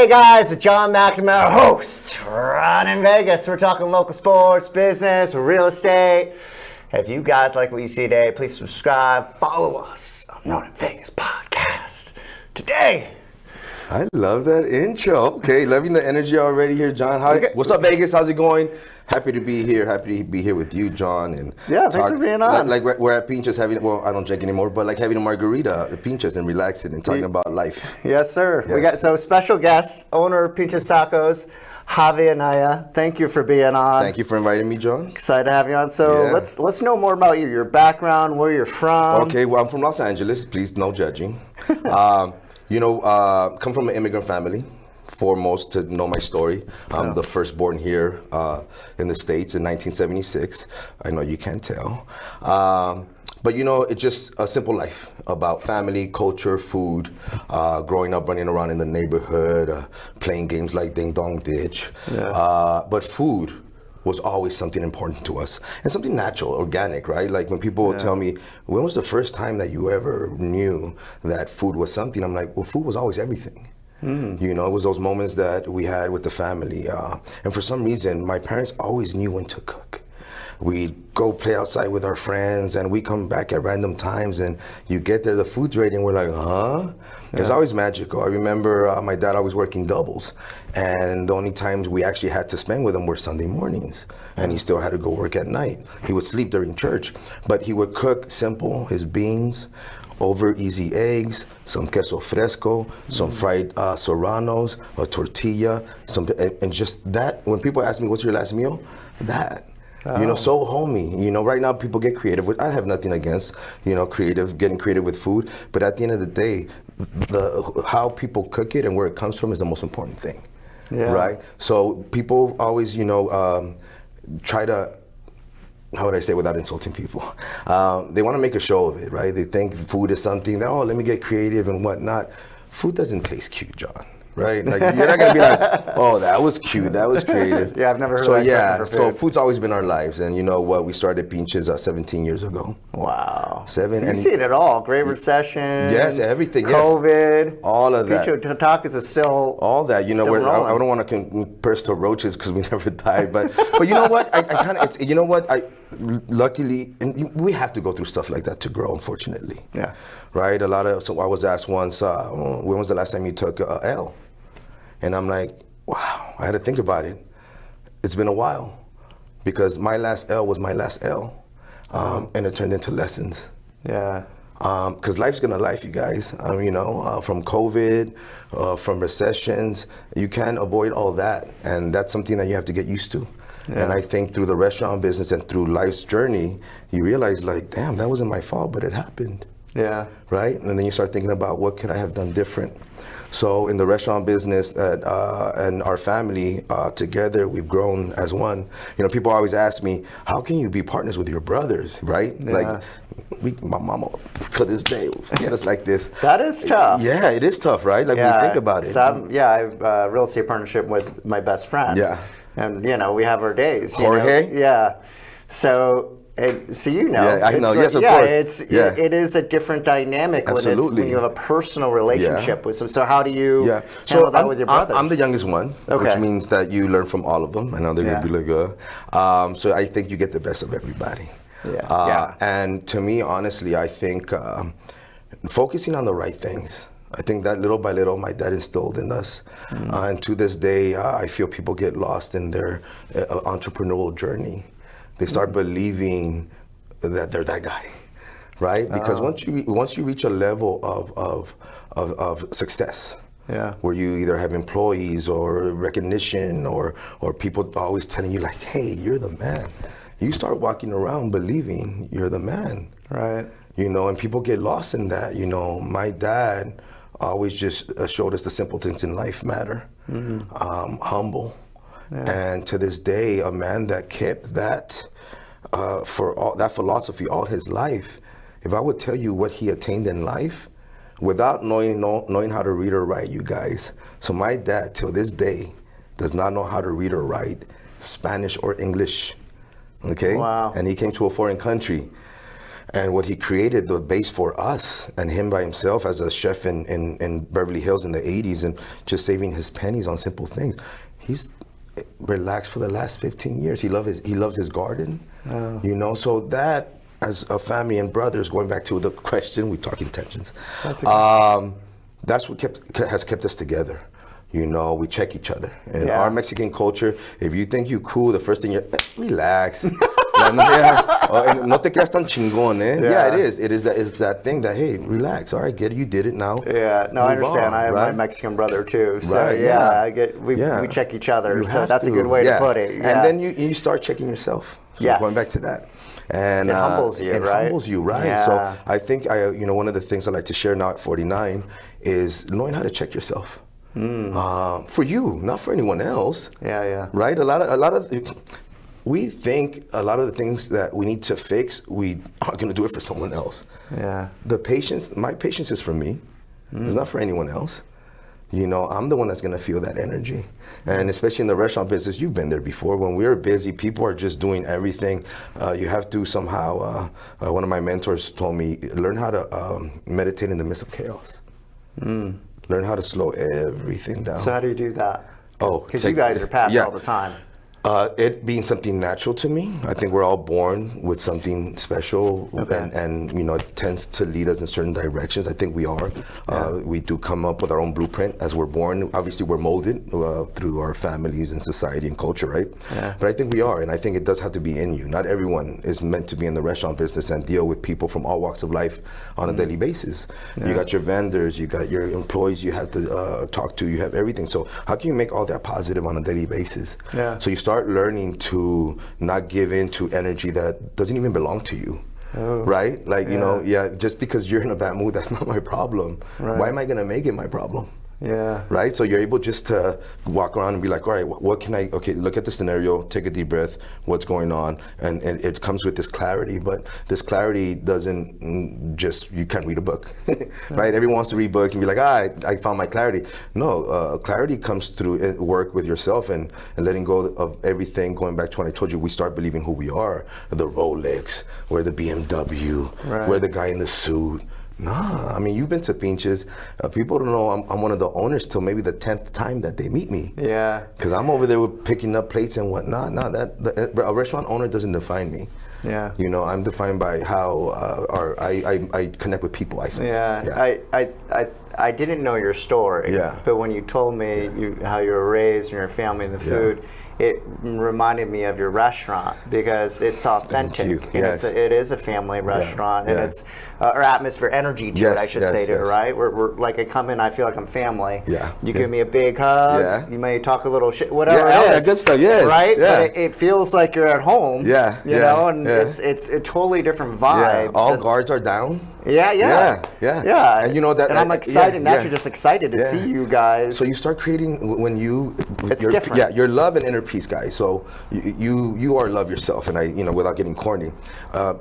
Hey guys, it's John McNamara, host, Ron in Vegas. We're talking local sports, business, real estate. If you guys like what you see today, please subscribe, follow us on Known in Vegas podcast. Today, I love that intro. Okay, loving the energy already here, John. What's up, Vegas? How's it going? Happy to be here. Happy to be here with you, John. And yeah, thanks for being on. Like we're at Pinchas having, well, I don't drink anymore, but like having a margarita at Pinchas and relaxing and talking about life. Yes, sir. Yes. We got special guest, owner of Pinchas Tacos, Javi and Naya. Thank you for being on. Thank you for inviting me, John. Excited to have you on. So Yeah. let's know more about you, your background, where you're from. Okay, well, I'm from Los Angeles. Please, no judging. Come from an immigrant family. Foremost to know my story. I'm the firstborn here in the States in 1976. I know you can't tell. But it's just a simple life about family, culture, food, growing up running around in the neighborhood, playing games like Ding Dong Ditch. Yeah. But food was always something important to us and something natural, organic, right? Like when people tell me, when was the first time that you ever knew that food was something? I'm like, well, food was always everything. It was those moments that we had with the family. And for some reason, my parents always knew when to cook. We'd go play outside with our friends and we come back at random times and you get there, the food's ready and we're like, huh? Yeah. It's always magical. I remember my dad always working doubles and the only times we actually had to spend with him were Sunday mornings and he still had to go work at night. He would sleep during church, but he would cook simple, his beans, over easy eggs, some queso fresco, some fried serranos, a tortilla, and just that. When people ask me, what's your last meal? That. So homey. Right now people get creative. I have nothing against, getting creative with food. But at the end of the day, how people cook it and where it comes from is the most important thing, right? So people always, try to, how would I say without insulting people? They want to make a show of it, right? They think food is something that, let me get creative and whatnot. Food doesn't taste cute, John. Right? Like you're not gonna be like, oh, that was cute, that was creative. Yeah, I've never heard of that. So food's always been our lives, and you know what? We started Pinchas 17 years ago. Wow. So you've seen it all. Great Recession. Yes, everything. COVID. Yes. All of that. Pinchas Tacos is still all that. I don't want to compare to roaches because we never died, but you know what? Luckily, and we have to go through stuff like that to grow, unfortunately. Yeah. Right. So I was asked once, when was the last time you took a L? And I'm like, wow, I had to think about it. It's been a while because my last L was my last L. And it turned into lessons. Yeah. Because life's gonna life, you guys. From COVID, from recessions, you can't avoid all that. And that's something that you have to get used to. Yeah. And I think through the restaurant business and through life's journey, you realize like, damn, that wasn't my fault, but it happened. Yeah. Right? And then you start thinking about what could I have done different? So in the restaurant business and our family together, we've grown as one. People always ask me, how can you be partners with your brothers, right? Yeah. Like, my mama to this day get us like this. That is tough. Yeah, it is tough, right? Like when you think about it. So I have a real estate partnership with my best friend. Yeah. And, we have our days. Jorge? Yeah. So Yeah, I know. Yes, of course. It is a different dynamic when you have a personal relationship with them. So how do you handle that with your brothers? I'm the youngest one, which means that you learn from all of them. I know they're going to be like, so I think you get the best of everybody. And to me, honestly, I think focusing on the right things. I think that little by little, my dad instilled in us. And to this day, I feel people get lost in their entrepreneurial journey. They start believing that they're that guy, right? Because once you reach a level of success, where you either have employees or recognition or people always telling you like, hey, you're the man. You start walking around believing you're the man. Right. And people get lost in that. My dad always just showed us the simple things in life matter. Humble. Yeah. And to this day, a man that kept that that philosophy all his life. If I would tell you what he attained in life, without knowing how to read or write, you guys. So my dad, till this day, does not know how to read or write Spanish or English. Okay. Wow. And he came to a foreign country. And what he created, the base for us, and him by himself as a chef in Beverly Hills in the 80s and just saving his pennies on simple things. He's relaxed for the last 15 years. He loves his garden, you know, so that as a family and brothers, going back to the question, we talk intentions. That's what has kept us together. You know, we check each other. In our Mexican culture, if you think you're cool, the first thing you're, relax. No te creas tan chingón, eh? Yeah, it is. It's that thing that, hey, relax. All right, you did it now. Yeah, no, I understand. I have my Mexican brother too. So we check each other. So that's a good way to put it. Yeah. And then you start checking yourself. So going back to that. And it humbles you, right? Yeah. So I think one of the things I like to share now at 49 is knowing how to check yourself. For you, not for anyone else. Yeah. Right? We think a lot of the things that we need to fix, we are going to do it for someone else. Yeah. My patience is for me. It's not for anyone else. You know, I'm the one that's going to feel that energy. And especially in the restaurant business, you've been there before. When we're busy, people are just doing everything. You have to somehow, one of my mentors told me, learn how to meditate in the midst of chaos. Learn how to slow everything down. So how do you do that? Because you Take- guys are packed all the time. It being something natural to me. I think we're all born with something special, and you know, it tends to lead us in certain directions. I think we are. We do come up with our own blueprint as we're born. Obviously, we're molded through our families and society and culture, right? Yeah. But I think we are, and I think it does have to be in you. Not everyone is meant to be in the restaurant business and deal with people from all walks of life on a daily basis. You got your vendors, you got your employees you have to talk to, you have everything. So how can you make all that positive on a daily basis? Yeah. So you start learning to not give in to energy that doesn't even belong to you. Right? Like, you know, just because you're in a bad mood, that's not my problem. Right. Why am I going to make it my problem? Yeah. Right? So you're able just to walk around and be like, all right, what can I, look at the scenario, take a deep breath, what's going on, and it comes with this clarity, but this clarity doesn't just, you can't read a book, right? Everyone wants to read books and be like, I found my clarity. No, clarity comes through work with yourself and letting go of everything, going back to when I told you, we start believing who we are, the Rolex, we're the BMW, we're the guy in the suit. Nah, I mean, you've been to Pinches. People don't know I'm one of the owners till maybe the 10th time that they meet me. Yeah. Because I'm over there picking up plates and whatnot. No, a restaurant owner doesn't define me. Yeah. You know, I'm defined by how I connect with people, I think. I didn't know your story. Yeah. But when you told me how you were raised and your family and the food, it reminded me of your restaurant because it's authentic. Thank you. And it is a family restaurant, and it's our atmosphere, energy to it, I should say, right? We're like, I come in, I feel like I'm family. Yeah. You give me a big hug. Yeah. You may talk a little shit, whatever it is. That good stuff. Yes. Right. Yeah. But it feels like you're at home. Yeah. You know, and it's a totally different vibe. Yeah. All guards are down. Yeah. And you know that. And I'm excited, naturally just excited to see you guys. So you start creating when you. It's different. Yeah, your love and inner peace, guys. So you are love yourself, and without getting corny,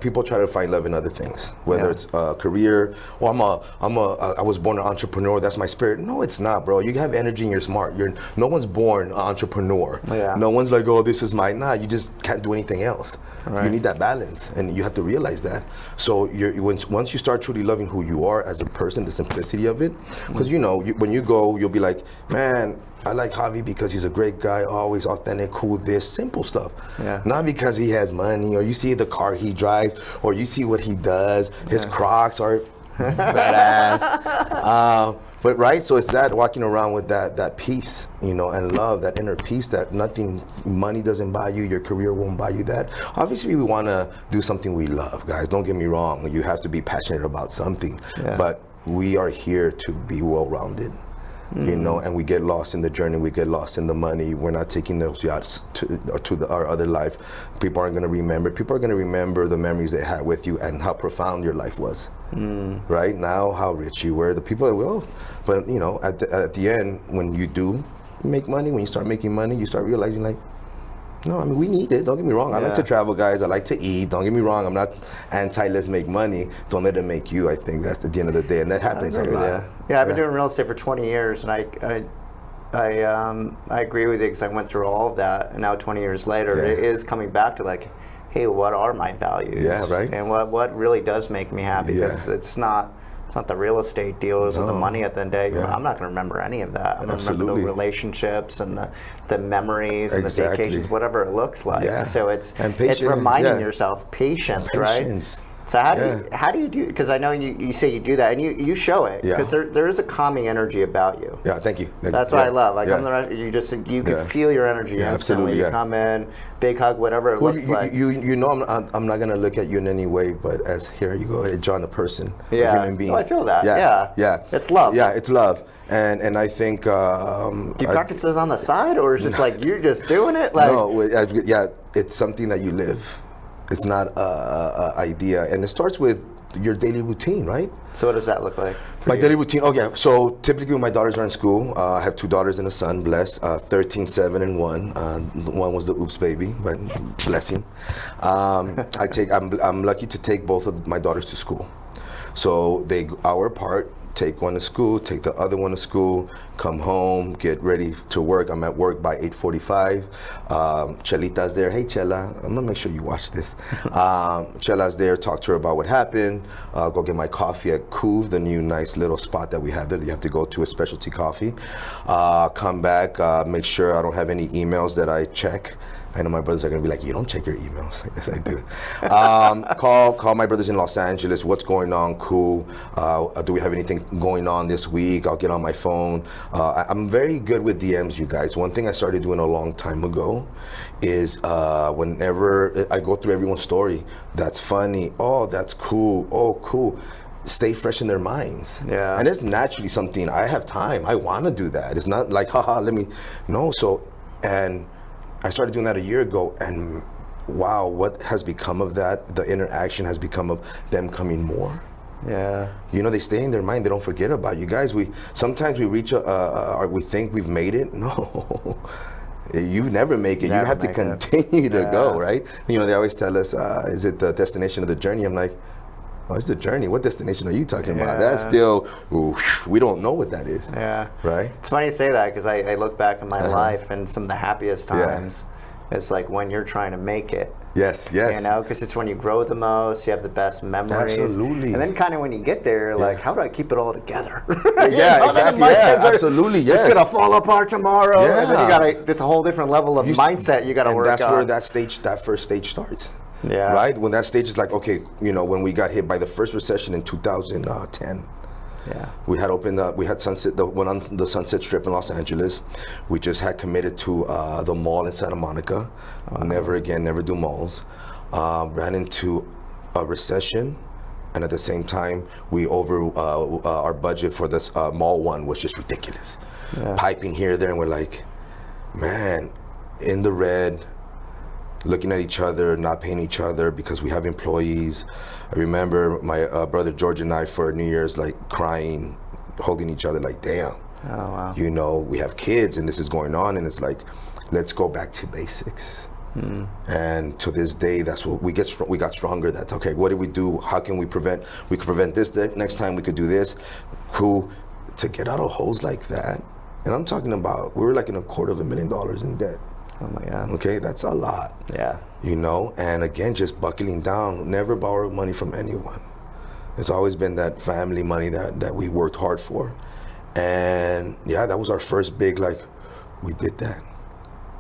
people try to find love in other things, whether it's career or I was born an entrepreneur. That's my spirit. No, it's not, bro. You have energy and you're smart. No one's born an entrepreneur. Yeah. No one's like, oh, this is my. Nah, you just can't do anything else. Right. You need that balance, and you have to realize that. So once you start truly loving who you are as a person, the simplicity of it, because when you go, you'll be like, man, I like Javi because he's a great guy, always authentic, cool, this simple stuff. Yeah. Not because he has money, or you see the car he drives, or you see what he does. His Crocs are badass. But right, so it's that walking around with that peace, and love, that inner peace that money doesn't buy you, your career won't buy you that. Obviously, we want to do something we love, guys. Don't get me wrong. You have to be passionate about something, but we are here to be well-rounded. And we get lost in the journey, we get lost in the money. We're not taking those yachts to our other life. People aren't going to remember. People are going to remember the memories they had with you and how profound your life was. Right now, how rich you were. The people that will, but at the end, when you do make money, when you start making money, you start realizing like, no, I mean, we need it. Don't get me wrong. I like to travel, guys. I like to eat. Don't get me wrong. I'm not anti-let's make money. Don't let it make you. I think that's at the end of the day. And that happens a lot. Yeah, I've been doing real estate for 20 years, and I agree with you because I went through all of that. And now 20 years later, it is coming back to like, hey, what are my values? Yeah, right. And what really does make me happy? Because Yeah. it's not the real estate deals or the money at the end of the day. Yeah. I'm not going to remember any of that. I'm going to remember Absolutely. the relationships and the memories and the Exactly. vacations, whatever it looks like. Yeah. So it's And patience, reminding yeah. yourself patience, Patience. right? So how do you do? Because I know you say you do that and you show it because there is a calming energy about you. Yeah, thank you. That's what I love. I yeah. come to the restaurant, you can Yeah. feel your energy Yeah, instantly. absolutely, You yeah. come in, big hug, whatever it looks like. You know, I'm not gonna look at you in any way, but as here you go, John, a person, Yeah. a human being. Oh, I feel that. Yeah, yeah. It's love. Yeah, it's love, and I think. Do you practice this on the side, or is it just like you're just doing it? Like, No, yeah, it's something that you live. It's not a idea, and it starts with your daily routine, right? so what does that look like? for My you? daily routine. Okay, so typically when my daughters are in school, I have 2 daughters and a son, blessed, 13, 7, and 1. One was the oops baby, but blessing. I'm lucky to take both of my daughters to school. So they hour apart, take one to school, take the other one to school, come home, get ready to work. I'm at work by 8:45. Chelita's there. Hey, Chela. I'm gonna make sure you watch this. Chela's there. Talk to her about what happened. Go get my coffee at Couve, the new nice little spot that we have there. You have to go to a specialty coffee. Come back. Make sure I don't have any emails that I check. I know my brothers are gonna be like, you don't check your emails. Yes, I do. Call my brothers in Los Angeles. What's going on? Cool. Do we have anything going on this week? I'll get on my phone. I'm very good with DMs, you guys. One thing I started doing a long time ago is whenever I go through everyone's story, that's funny. Oh, that's cool. Oh, cool. Stay fresh in their minds. Yeah. And it's naturally something I have time. I want to do that. It's not like, haha, let me. No. And I started doing that a year ago, and wow, what has become of that? The interaction has become of them coming more. Yeah. You know, they stay in their mind. They don't forget about you guys. Sometimes we reach we think we've made it. No, you never make it. Never you have to make it. continue to go, Yeah. right? You know, they always tell us, is it the destination of the journey? I'm like, oh, it's the journey. What destination are you talking about? Yeah. That's still, we don't know what that is. Yeah. Right? It's funny you say that because I look back in my life and some of the happiest Yeah. times, it's like when you're trying to make it. Yes, yes. You know, because it's when you grow the most, you have the best memories. Absolutely. And then kind of when you get there, like, how do I keep it all together? Yeah, exactly. Yeah, absolutely, yes. It's gonna fall apart tomorrow. Yeah. And then it's a whole different level of mindset you gotta and work on. that's where that first stage starts. Yeah. Right? When that stage is like, okay, you know, when we got hit by the first recession in 2010. Yeah. We had went on the Sunset Strip in Los Angeles. We just had committed to the mall in Santa Monica. Never again, never do malls. Ran into a recession, and at the same time, we our budget for this mall one was just ridiculous. Yeah. Piping here, there, and we're like, man, in the red, looking at each other, not paying each other because we have employees. I remember my brother George and I for New Year's, like crying, holding each other like, damn. Oh, wow. You know, we have kids and this is going on, and it's like, let's go back to basics. And to this day, that's what we got stronger. That, okay, what do we do? How can we prevent? We could prevent this. Next time we could do this. Cool. To get out of holes like that, and I'm talking about, we were like in $250,000 in debt. Oh my God. Okay, that's a lot. Yeah. You know, and again, just buckling down, never borrow money from anyone. It's always been that family money that we worked hard for. And yeah, that was our first big, like, we did that.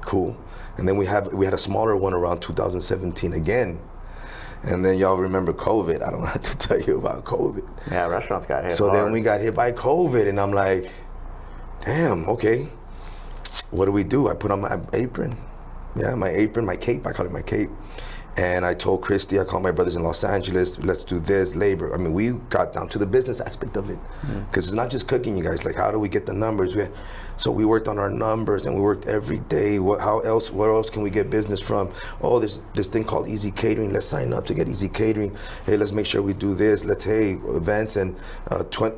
Cool. And then we had a smaller one around 2017 again. And then y'all remember COVID. I don't have to tell you about COVID. Yeah, restaurants got hit So hard. then we got hit by COVID, and I'm like, damn, okay. What do? I put on my apron. Yeah, my apron, my cape. I call it my cape. And I told Christy, I called my brothers in Los Angeles, let's do this, labor. I mean, we got down to the business aspect of it. Because it's not just cooking, you guys. Like, how do we get the numbers? So we worked on our numbers, and we worked every day. Where else can we get business from? Oh, there's this thing called Easy Catering. Let's sign up to get Easy Catering. Hey, let's make sure we do this. Events. And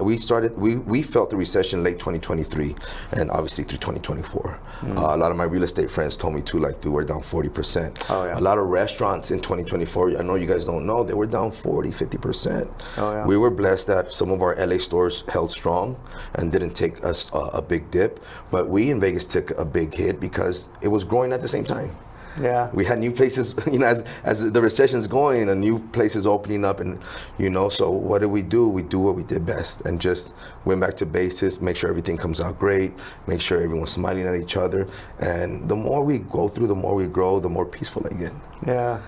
we felt the recession late 2023, and obviously through 2024. A lot of my real estate friends told me too, like, dude, we're down 40%. Oh, yeah. A lot of restaurants in 2024, I know you guys don't know, they were down 40, 50%. Oh, yeah. We were blessed that some of our LA stores held strong and didn't take us a big dip, but we in Vegas took a big hit because it was growing at the same time. Yeah. We had new places, as the recession's going, and new places opening up, and so what did? We do what we did best, and just went back to basics, make sure everything comes out great, make sure everyone's smiling at each other, and the more we go through, the more we grow, the more peaceful I get. Yeah.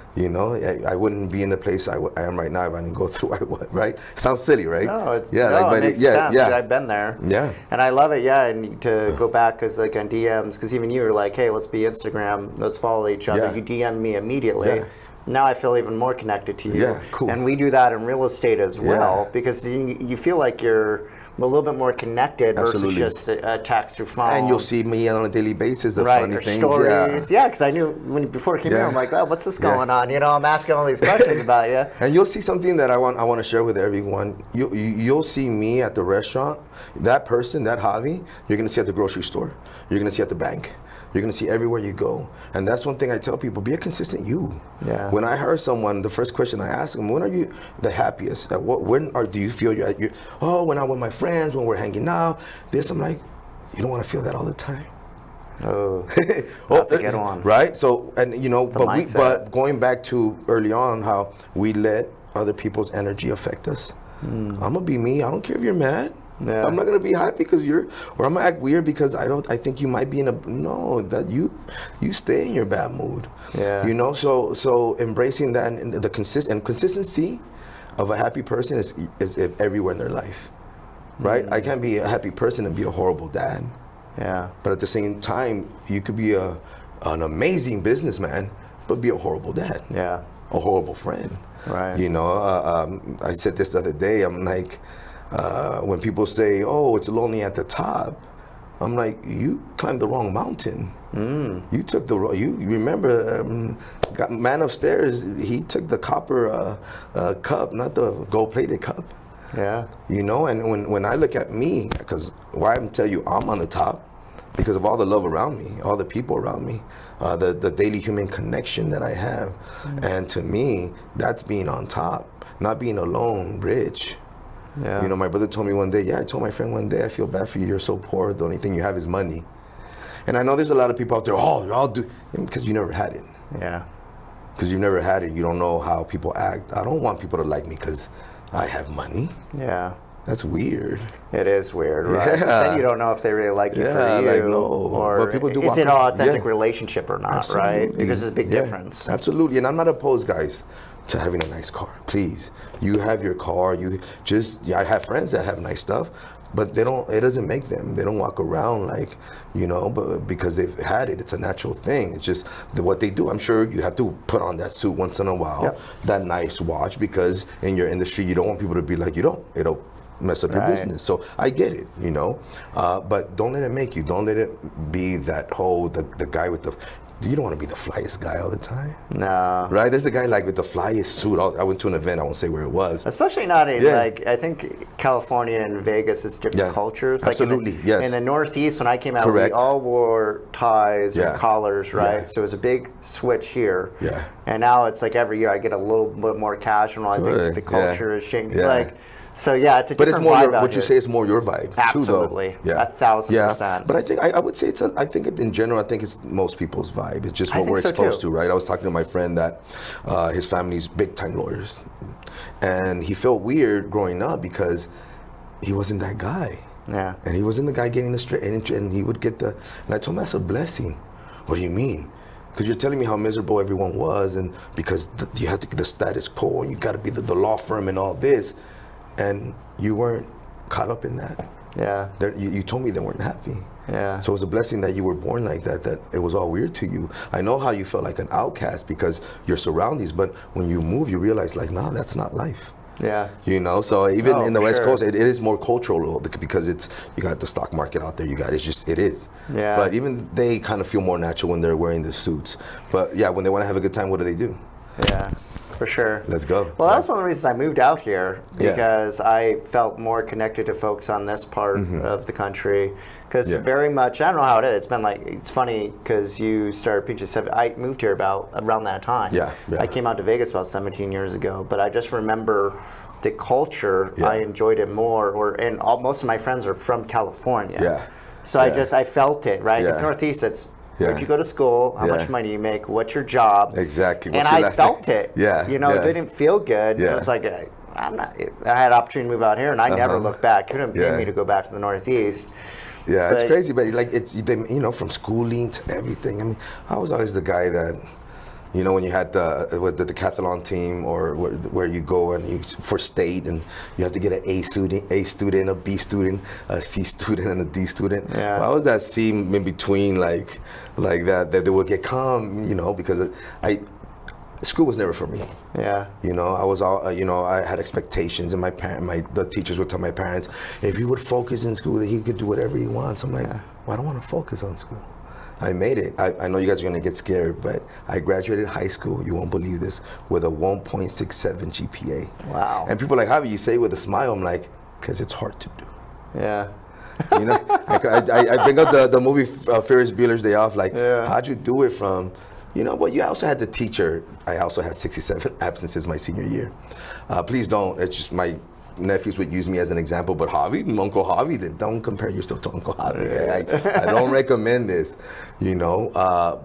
I wouldn't be in the place I am right now if I didn't go through what I would, right? Sounds silly, right? No, it's but it makes sense. I've been there. Yeah. And I love it, and to go back, because like on DMs, because even you were like, hey, let's be Instagram, let's follow each other. Yeah. You DM me immediately. Yeah. Now I feel even more connected to you. Yeah, cool. And we do that in real estate as well, Yeah. because you feel like you're a little bit more connected Absolutely. versus just a text or phone. And you'll see me on a daily basis, the right, funny or things. stories. Yeah, because I knew before it came here, I'm like, oh, what's this going on? I'm asking all these questions about you. And you'll see something that I want to share with everyone. You'll see me at the restaurant. That person, that Javi, you're gonna see at the grocery store. You're gonna see at the bank. You're gonna see everywhere you go. And that's one thing I tell people: be a consistent you. Yeah. When I heard someone, the first question I ask them: when are you the happiest? Do you feel you're when I'm with my friends, when we're hanging out? I'm like, you don't want to feel that all the time. Oh, that's a good one. Right? So, and but going back to early on, how we let other people's energy affect us. I'm gonna be me. I don't care if you're mad. Yeah. I'm not gonna be happy because or I'm gonna act weird because I think you might be that you stay in your bad mood. Yeah. So embracing that and the consistency of a happy person is everywhere in their life. Right? I can't be a happy person and be a horrible dad. Yeah. But at the same time, you could be an amazing businessman, but be a horrible dad. Yeah. A horrible friend. Right. I said this the other day. I'm like, when people say, "Oh, it's lonely at the top," I'm like, you climbed the wrong mountain. You took you remember, man upstairs, he took the copper cup, not the gold-plated cup. Yeah. And when I look at me, because why I'm tell you I'm on the top, because of all the love around me, all the people around me, the daily human connection that I have. And to me, that's being on top, not being alone, rich. Yeah. My brother told me one day, I told my friend one day, I feel bad for you, you're so poor, the only thing you have is money. And I know there's a lot of people out there, I'll do, because you never had it. Yeah. Because you've never had it, you don't know how people act. I don't want people to like me because I have money. Yeah. That's weird. It is weird, right? Yeah. Then you don't know if they really like you for you, like, no. or But people do is it an walk- authentic yeah. relationship or not, Absolutely. right? Because there's a big difference. Absolutely, and I'm not opposed, guys, to having a nice car. Please, you have your car. I have friends that have nice stuff, but they don't. It doesn't make them. They don't walk around like, but because they've had it, it's a natural thing. It's just what they do. I'm sure you have to put on that suit once in a while, Yep. that nice watch, because in your industry, you don't want people to be like, it'll mess up your Right. business. So I get it, but don't let it make you. Don't let it be that whole the guy with the. You don't want to be the flyest guy all the time. No. Right? There's the guy like with the flyest suit. I went to an event, I won't say where it was. Especially not in Yeah. I think California and Vegas is different Yeah. cultures. Absolutely, yes. In the Northeast, when I came out, Correct. we all wore ties Yeah. and collars, right? Yeah. So it was a big switch here. Yeah. And now it's like every year I get a little bit more casual. I Good. think the culture is changing. Yeah. So yeah, it's a But different it's more vibe out what you here. say is more your vibe Absolutely. too, though. Yeah, 1,000%. But I think I would say I think in general, I think it's most people's vibe. It's just I what think we're so, exposed too. to, right? I was talking to my friend that his family's big time lawyers, and he felt weird growing up because he wasn't that guy. Yeah. And he wasn't the guy getting the straight, and he would get the. And I told him that's a blessing. What do you mean? Because you're telling me how miserable everyone was, and because you have to get the status quo, and you got to be the law firm and all this, and you weren't caught up in that. Yeah. You told me they weren't happy. Yeah. So it was a blessing that you were born like that it was all weird to you. I know how you felt like an outcast because your surroundings, but when you move, you realize like, nah, that's not life. Yeah. So even Oh, in the for West sure. Coast, it is more cultural because you got the stock market out there. It is. Yeah. But even they kind of feel more natural when they're wearing the suits. But yeah, when they want to have a good time, what do? Yeah. For sure. Let's go. Well, that's one of the reasons I moved out here, Yeah. because I felt more connected to folks on this part of the country. Because Yeah. very much, I don't know how it is. It's been like, it's funny because you started Peaches 7. I moved here around that time. Yeah, yeah. I came out to Vegas about 17 years ago, but I just remember the culture. Yeah. I enjoyed it more. Most of my friends are from California. Yeah. So Yeah. I felt it, right? Because Yeah. Northeast, it's Where'd Yeah. you go to school? How Yeah. much money you make? What's your job? Exactly. And What's your I last felt name? it. Yeah. You know, yeah. it didn't feel good. Yeah. It was like, I'm not. I had an opportunity to move out here, and I never looked back. Couldn't pay Yeah. me to go back to the Northeast. Yeah, it's But- crazy, but like you know, from schooling to everything. I mean, I was always the guy that, you know, when you had the decathlon team or where you go and you for state and you have to get an A student, a B student, a C student, and a D student. Yeah. Well, I was that C in between, like that they would get calm, you know, because school was never for me. Yeah. You know, I was all, you know, I had expectations, and the teachers would tell my parents, if he would focus in school, that he could do whatever he wants. I'm like, well, I don't want to focus on school. I made it. I know you guys are gonna get scared, but I graduated high school, you won't believe this, with a 1.67 GPA. Wow. And people are like, Javi, you say it with a smile. I'm like, because it's hard to do. Yeah. You know, I bring up the movie Ferris Bueller's Day Off, like, how'd you do it from, you know, but you also had the teacher. I also had 67 absences my senior year. Please don't, it's just my nephews would use me as an example, but Javi, Uncle Javi, then don't compare yourself to Uncle Javi. I don't recommend this, you know,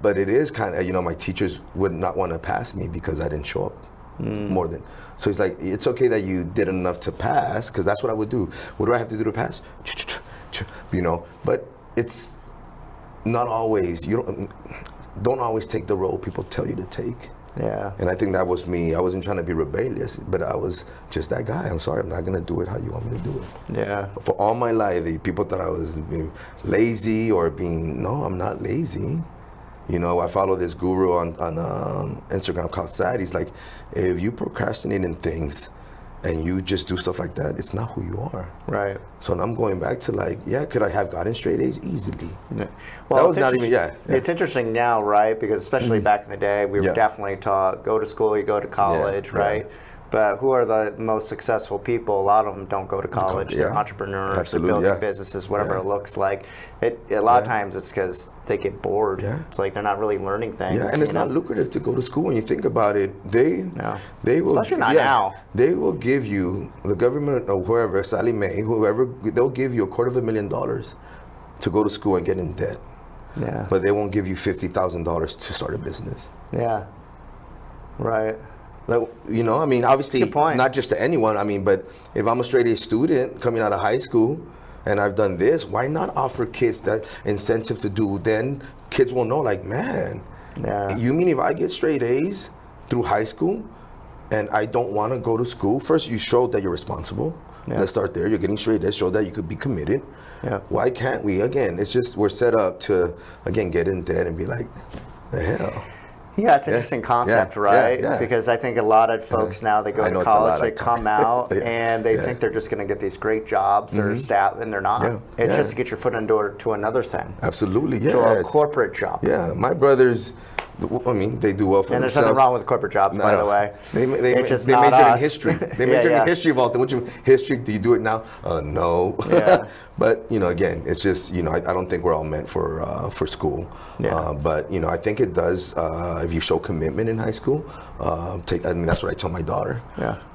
but it is kind of, you know, my teachers would not want to pass me because I didn't show up more than. So it's like, it's okay that you did enough to pass, because that's what I would do. What do I have to do to pass? You know, but it's not always, you don't always take the role people tell you to take. Yeah. And I think that was me. I wasn't trying to be rebellious, but I was just that guy. I'm sorry, I'm not gonna do it how you want me to do it. Yeah. For all my life, the people thought I was being lazy or no, I'm not lazy. You know, I follow this guru on Instagram called Sad. He's like, if you procrastinate in things and you just do stuff like that, it's not who you are. Right. So I'm going back to like, could I have gotten straight A's easily? Yeah. Well, That was not even, It's interesting now, right? Because especially back in the day, we were definitely taught, go to school, you go to college, right? But who are the most successful people? A lot of them don't go to college. They're entrepreneurs, Absolutely, they're building businesses, whatever it looks like. A lot of times it's because they get bored. Yeah. It's like they're not really learning things. Yeah, and it's not lucrative to go to school. When you think about it, they will, especially not now. They will give you, the government or whoever, Sally Mae, whoever, they'll give you $250,000 to go to school and get in debt. Yeah. But they won't give you $50,000 to start a business. Yeah. Right. Like, you know, I mean, obviously, Good point. not just to anyone. I mean, but if I'm a straight A student coming out of high school and I've done this, why not offer kids that incentive to do? Then kids will know, like, man, you mean if I get straight A's through high school and I don't want to go to school? First, you showed that you're responsible. Let's start there. You're getting straight A's, show that you could be committed. Why can't we? Again, it's just we're set up to, again, get in debt and be like, the hell. Yeah, it's an interesting concept, right? Because I think a lot of folks now, they go to college, they come out, and they think they're just going to get these great jobs or staff, and they're not. It's just to get your foot in the door to another thing. Absolutely, To a corporate job. Yeah, my brothers, I mean, they do well for and there's themselves. nothing wrong with corporate jobs, by the way. They just major not in us. history. They major in history of all things. What you history? Do you do it now? No. Yeah. But you know, again, it's just, you know, I don't think we're all meant for school. But you know, I think it does if you show commitment in high school. I mean, that's what I tell my daughter.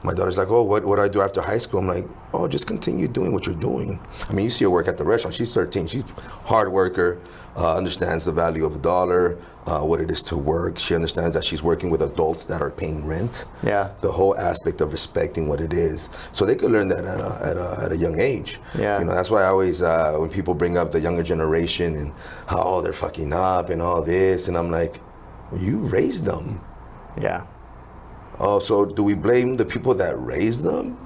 My daughter's like, oh, what do I do after high school? I'm like, oh, just continue doing what you're doing. I mean, you see her work at the restaurant. She's 13. She's a hard worker. Understands the value of a dollar, what it is to work. She understands that she's working with adults that are paying rent. The whole aspect of respecting what it is, so they could learn that at a young age. You know, that's why I always when people bring up the younger generation and how they're fucking up and all this, and I'm like, well, you raised them. Oh, so do we blame the people that raised them?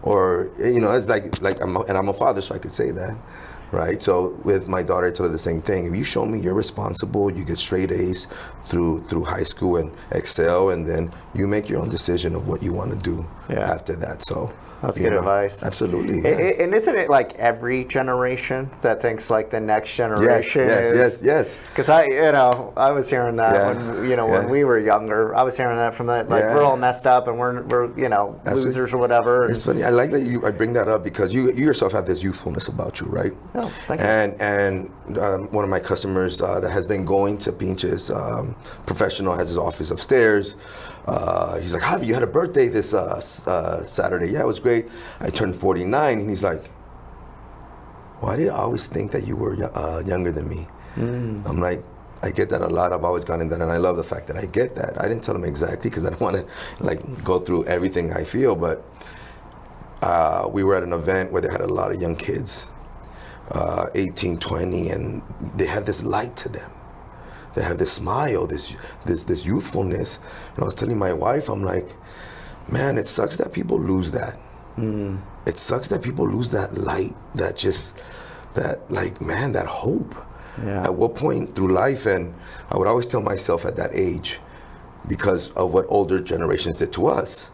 Or, you know, it's like I'm a father, so I could say that. Right, so with my daughter, I told her the same thing. If you show me you're responsible, you get straight A's through high school and excel, and then you make your own decision of what you want to do after that. So that's good advice. Absolutely. And isn't it like every generation that thinks like the next generation is? Yes. Because I was hearing that when we were younger. I was hearing that from that, like we're all messed up and we're losers or whatever. It's funny. I like that I bring that up because you yourself have this youthfulness about you, right? Oh, thank you. And one of my customers that has been going to Pinches Professional, has his office upstairs. He's like, Javi, you had a birthday this Saturday. Yeah, it was great. I turned 49, and he's like, why did I always think that you were younger than me? I'm like, I get that a lot. I've always gone in that, and I love the fact that I get that. I didn't tell them exactly because I don't want to like go through everything I feel, but we were at an event where they had a lot of young kids, 18, 20, and they have this light to them. They have this smile, this youthfulness. And I was telling my wife, I'm like, man, it sucks that people lose that. It sucks that people lose that light, that hope. Yeah. At what point through life, and I would always tell myself at that age, because of what older generations did to us,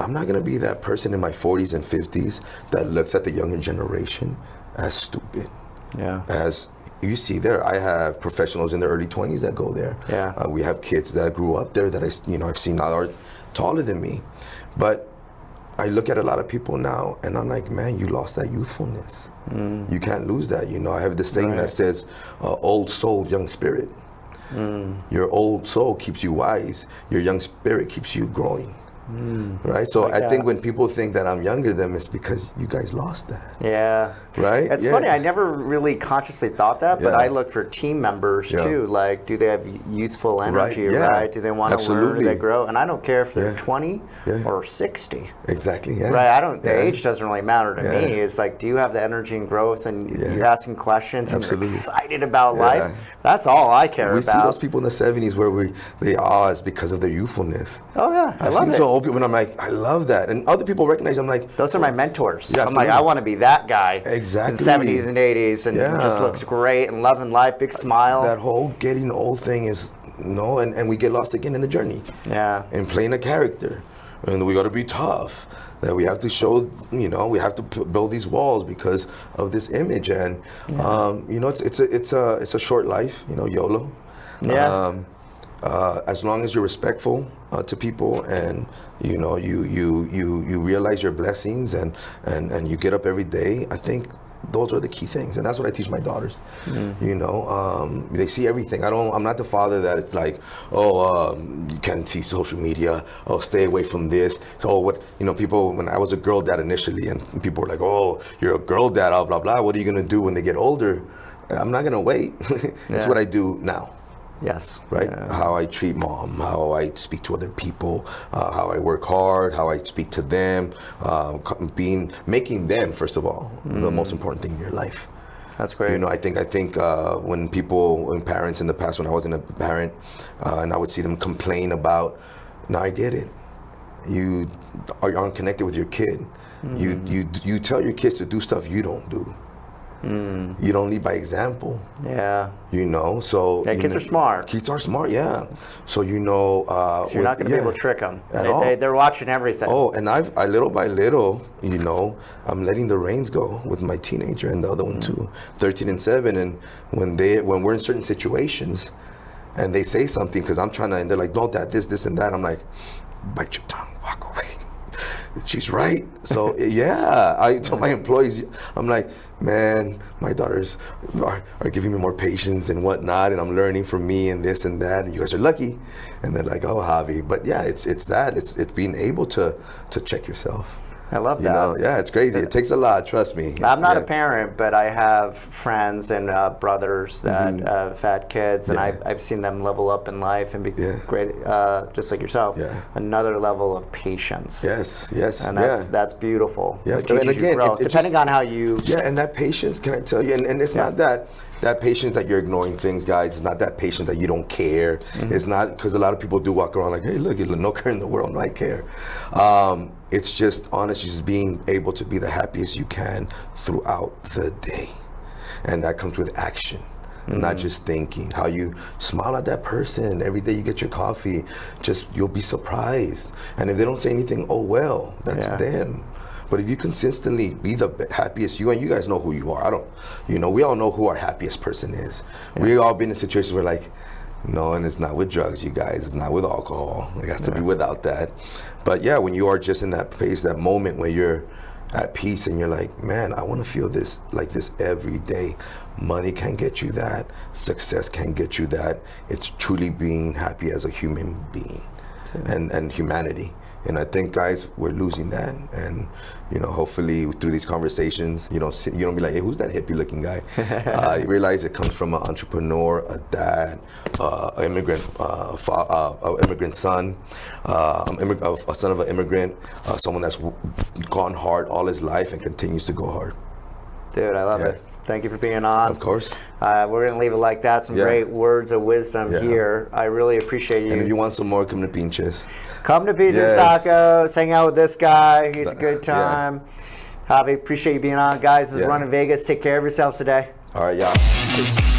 I'm not gonna be that person in my 40s and 50s that looks at the younger generation as stupid. Yeah. As you see there, I have professionals in their early 20s that go there. Yeah. We have kids that grew up there that I've seen now are taller than me. But I look at a lot of people now and I'm like, man, you lost that youthfulness. You can't lose that. I have this saying that says, old soul, young spirit. Your old soul keeps you wise. Your young spirit keeps you growing. Right? So I think when people think that I'm younger than them, it's because you guys lost that. Yeah. Right? It's funny, I never really consciously thought that, but I look for team members too. Like, do they have youthful energy, right? Do they want to learn, do they grow? And I don't care if they're 20 or 60. Exactly, Right? The age doesn't really matter to me. It's like, do you have the energy and growth, and you're asking questions and you're excited about life? That's all I care about. We see those people in the 70s where they awe us because of their youthfulness. Oh yeah, I've seen some old people and I'm like, I love that. And other people recognize, I'm like, those are my mentors. Yeah, I'm like, I want to be that guy. Exactly. In the 70s and 80s and just looks great and loving life, big smile. That whole getting old thing is, and we get lost again in the journey. Yeah. And playing a character. And we got to be tough. That we have to show, we have to build these walls because of this image. And, it's a short life, YOLO. Yeah. As long as you're respectful to people and you realize your blessings and you get up every day, I think those are the key things, and that's what I teach my daughters. They see everything. I'm not the father that it's like, you can't see social media. Oh, stay away from this. So what? People. When I was a girl dad initially, and people were like, oh, you're a girl dad, blah blah blah. What are you gonna do when they get older? I'm not gonna wait. That's what I do now. Yes. Right? Yeah. How I treat mom, how I speak to other people, how I work hard, how I speak to them, making them, first of all, the most important thing in your life. That's great. I think when parents in the past, when I wasn't a parent, and I would see them complain about, now I get it. You aren't connected with your kid. You tell your kids to do stuff you don't do. You don't lead by example. Yeah. So kids are smart. Kids are smart, yeah. So so you're not going to be able to trick them at all. They're watching everything. Oh, and I little by little, I'm letting the reins go with my teenager and the other one too, 13 and 7. And when we're in certain situations, and they say something because I'm trying to, and they're like, no, Dad, this, and that. I'm like, bite your tongue, walk away. She's right. So I tell my employees, I'm like, man, my daughters are giving me more patience and whatnot, and I'm learning from me and this and that, and you guys are lucky. And they're like, oh, Javi. But yeah, it's being able to check yourself. I love that. It's crazy. It takes a lot, trust me. I'm not a parent, but I have friends and brothers that have had kids, and I've seen them level up in life and be great, just like yourself. Yeah. Another level of patience. Yes. And that's beautiful. Yeah. And again, depending on how you. Yeah, and that patience, can I tell you? And it's not that patience that you're ignoring things, guys. It's not that patience that you don't care. It's not, because a lot of people do walk around like, hey, look, no care in the world, no, I care. It's just honestly just being able to be the happiest you can throughout the day. And that comes with action, not just thinking. How you smile at that person every day you get your coffee, you'll be surprised. And if they don't say anything, oh well, that's them. But if you consistently be the happiest you, and you guys know who you are. We all know who our happiest person is. Yeah. We've all been in situations where like, no, and it's not with drugs, you guys. It's not with alcohol. It has to be without that. But yeah, when you are just in that place, that moment where you're at peace and you're like, man, I want to feel this like this every day. Money can't get you that. Success can't get you that. It's truly being happy as a human being and humanity. And I think, guys, we're losing that. And, you know, hopefully through these conversations, you don't be like, hey, who's that hippie looking guy? You realize it comes from an entrepreneur, a dad, an immigrant, immigrant son, a son of an immigrant, someone that's gone hard all his life and continues to go hard. Dude, I love it. Thank you for being on. Of course. We're going to leave it like that. Some great words of wisdom here. I really appreciate you. And if you want some more, come to Pinches. Come to Pinches Tacos. Hang out with this guy. He's a good time. Javi, appreciate you being on. Guys, this is Running Vegas. Take care of yourselves today. All right, y'all.